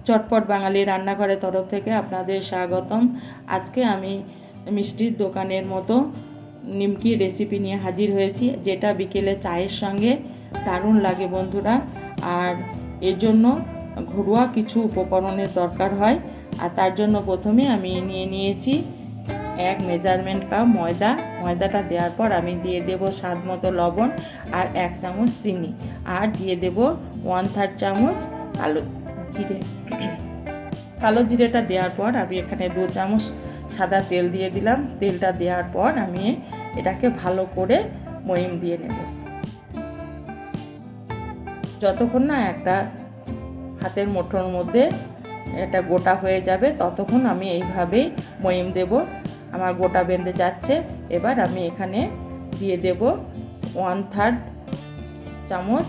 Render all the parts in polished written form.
চটপট বাঙালি রান্নাঘরের তরফ থেকে আপনাদের স্বাগতম। আজকে আমি মিষ্টির দোকানের মতো নিমকি রেসিপি নিয়ে হাজির হয়েছি, যেটা বিকেলে চায়ের সঙ্গে দারুণ লাগে বন্ধুরা। আর এর জন্য ঘরোয়া কিছু উপকরণের দরকার হয়। আর তার জন্য প্রথমে আমি নিয়েছি 1 মেজারমেন্ট কাপ ময়দাটা দেওয়ার পর আমি দিয়ে দেব স্বাদ মতো লবণ আর 1 চামচ চিনি, আর দিয়ে দেব 1/3 চামচ কালো জিরেটা দেওয়ার পর আমি এখানে 2 চামচ সাদা তেল দিয়ে দিলাম। তেলটা দেওয়ার পর আমি এটাকে ভালো করে ময়ম দিয়ে নেব। যতক্ষণ না একটা হাতের মুঠোর মধ্যে এটা গোটা হয়ে যাবে ততক্ষণ আমি এইভাবেই ময়ম দেব। আমার গোটা বেঁধে যাচ্ছে। এবার আমি এখানে দিয়ে দেব 1/3 চামচ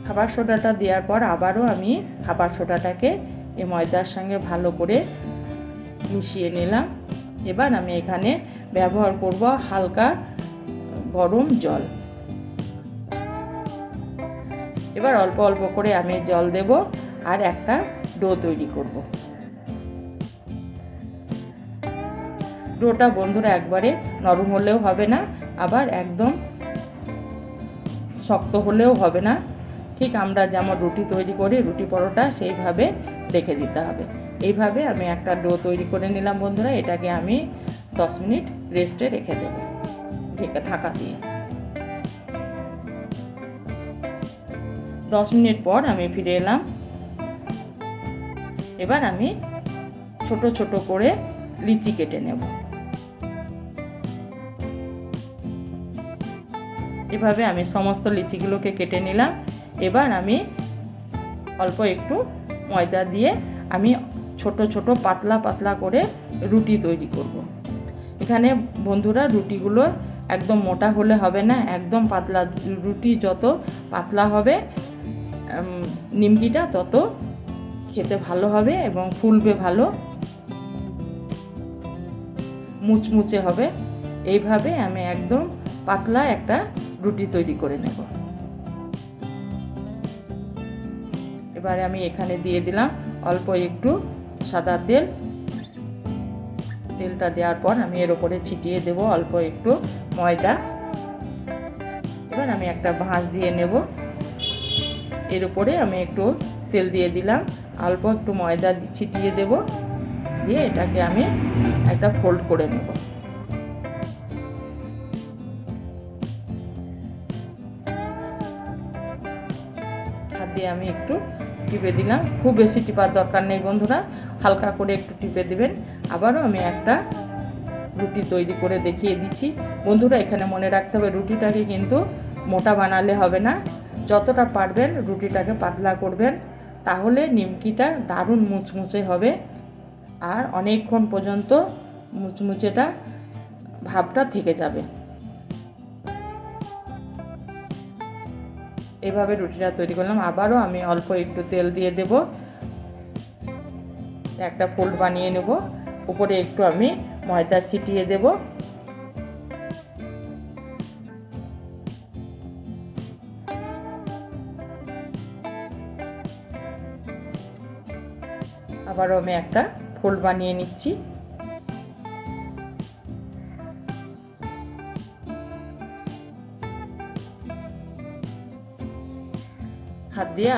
খাবার সোডাটা দেওয়ার পর আবারও আমি খাবার সোডাটাকে এই ময়দার সঙ্গে ভালো করে মিশিয়ে নিলাম। এবার আমি এখানে ব্যবহার করব হালকা গরম জল। এবার অল্প অল্প করে আমি জল দেব আর একটা ডো তৈরি করব। ডোটা বন্ধুরা একবারে নরম হলেও হবে না, আবার একদম শক্ত হলেও হবে না। ঠিক আমরা যেমন রুটি তৈরি করি, রুটি পরোটা, সেইভাবে রেখে দিতে হবে। এইভাবে আমি একটা ডো তৈরি করে নিলাম বন্ধুরা। এটাকে আমি 10 মিনিট রেস্টে রেখে দেব ঢাকা দিয়ে। 10 মিনিট পর আমি ফিরে এলাম। এবার আমি ছোট ছোট করে লিচি কেটে নেব। এভাবে আমি সমস্ত লিচিগুলোকে কেটে নিলাম। এবার আমি অল্প একটু ময়দা দিয়ে আমি ছোট ছোট পাতলা পাতলা করে রুটি তৈরি করব। এখানে বন্ধুরা রুটিগুলো একদম মোটা হলে হবে না, একদম পাতলা। রুটি যত পাতলা হবে নিমকিটা তত খেতে ভালো হবে এবং ফুলবে ভালো, মুচমুচে হবে। এইভাবে আমি একদম পাতলা একটা রুটি তৈরি করে নেব। এবারে আমি এখানে দিয়ে দিলাম অল্প একটু সাদা তেল। তেলটা দেওয়ার পর আমি এর উপরে ছিটিয়ে দেব অল্প একটু ময়দা। এবার আমি একটা ভাঁজ দিয়ে নেব। এর উপরে আমি একটু তেল দিয়ে দিলাম, অল্প একটু ময়দা ছিটিয়ে দেব, দিয়ে এটাকে আমি একটা ফোল্ড করে নেব। হাত দিয়ে আমি একটু টিপে দিলাম। খুব বেশি টিপার দরকার নেই বন্ধুরা, হালকা করে একটু টিপে দিবেন। আবারও আমি একটা রুটি তৈরি করে দেখিয়ে দিচ্ছি বন্ধুরা। এখানে মনে রাখতে হবে রুটিটাকে কিন্তু মোটা বানালে হবে না, যতটা পারবেন রুটিটাকে পাতলা করবেন, তাহলে নিমকিটা দারুণ মুচমুচে হবে আর অনেকক্ষণ পর্যন্ত মুচমুচেটা ভাবটা থেকে যাবে। এভাবে রুটিটা তৈরি করলাম। আবারও আমি অল্প একটু তেল দিয়ে দেব, একটা ফোল্ড বানিয়ে নেব। উপরে একটু আমি ময়দা ছিটিয়ে দেব। আবারও আমি একটা ফোল্ড বানিয়ে নিচ্ছি। হাত দিয়ে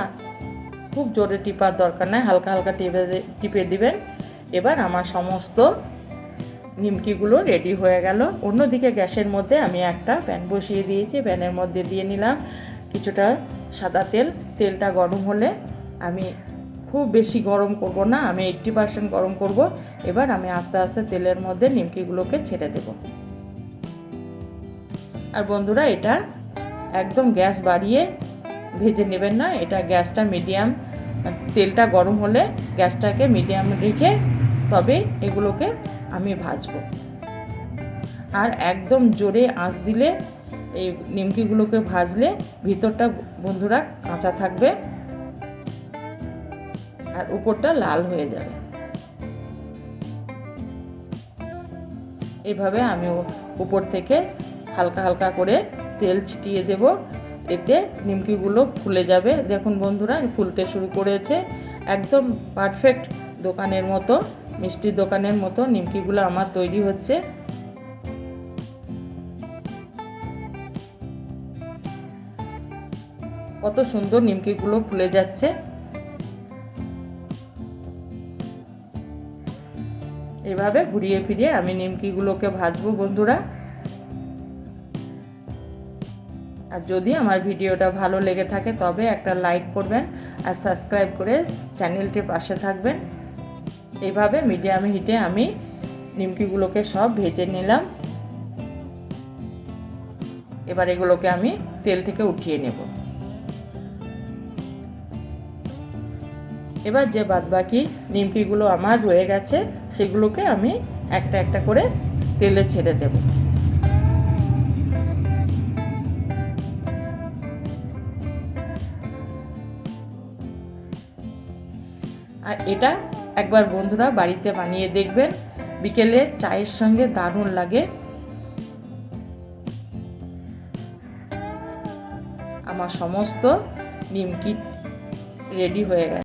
খুব জোরে টিপার দরকার নাই, হালকা হালকা টিপে দিবেন। এবার আমার সমস্ত নিমকিগুলো রেডি হয়ে গেল। অন্যদিকে গ্যাসের মধ্যে আমি একটা প্যান বসিয়ে দিয়েছি। প্যানের মধ্যে দিয়ে নিলাম কিছুটা সাদা তেল। তেলটা গরম হলে, আমি খুব বেশি গরম করব না, আমি 80% গরম করব। এবার আমি আস্তে আস্তে তেলের মধ্যে নিমকিগুলোকে ছেড়ে দেব। আর বন্ধুরা এটা একদম গ্যাস বাড়িয়ে ভেজে নেবেন না, এটা গ্যাসটা মিডিয়াম, তেলটা গরম হলে গ্যাসটাকে মিডিয়াম রেখে তবে এগুলোকে আমি ভাজবো। আর একদম জোরে আঁচ দিলে এই নিমকিগুলোকে ভাজলে ভিতরটা বন্ধুরা কাঁচা থাকবে আর উপরটা লাল হয়ে যাবে। এইভাবে আমি উপর থেকে হালকা হালকা করে তেল ছিটিয়ে দেব এতে নিমকিগুলো ফুলে যাবে। দেখুন বন্ধুরা ফুলতে শুরু করেছে, একদম পারফেক্ট দোকানের মতো, মিষ্টির দোকানের মতো নিমকিগুলো আমার তৈরি হচ্ছে। কত সুন্দর নিমকিগুলো ফুলে যাচ্ছে। এভাবে ঘুরিয়ে ফিরিয়ে আমি নিমকিগুলোকে ভাজবো বন্ধুরা। আর যদি আমার ভিডিওটা ভালো লেগে থাকে তবে একটা লাইক করবেন আর সাবস্ক্রাইব করে চ্যানেলটির পাশে থাকবেন। এইভাবে মিডিয়াম হিটে আমি নিমকিগুলোকে সব ভেজে নিলাম। এবার এগুলোকে আমি তেল থেকে উঠিয়ে নেব। এবার যে বাদবাকি নিমকিগুলো আমার রয়ে গেছে সেগুলোকে আমি একটা একটা করে তেলে ছেড়ে দেব। আর এটা একবার বন্ধুরা বাড়িতে বানিয়ে দেখবেন, বিকেলে চায়ের সঙ্গে দারুণ লাগে। আমার সমস্ত নিমকি রেডি হয়ে গেছে।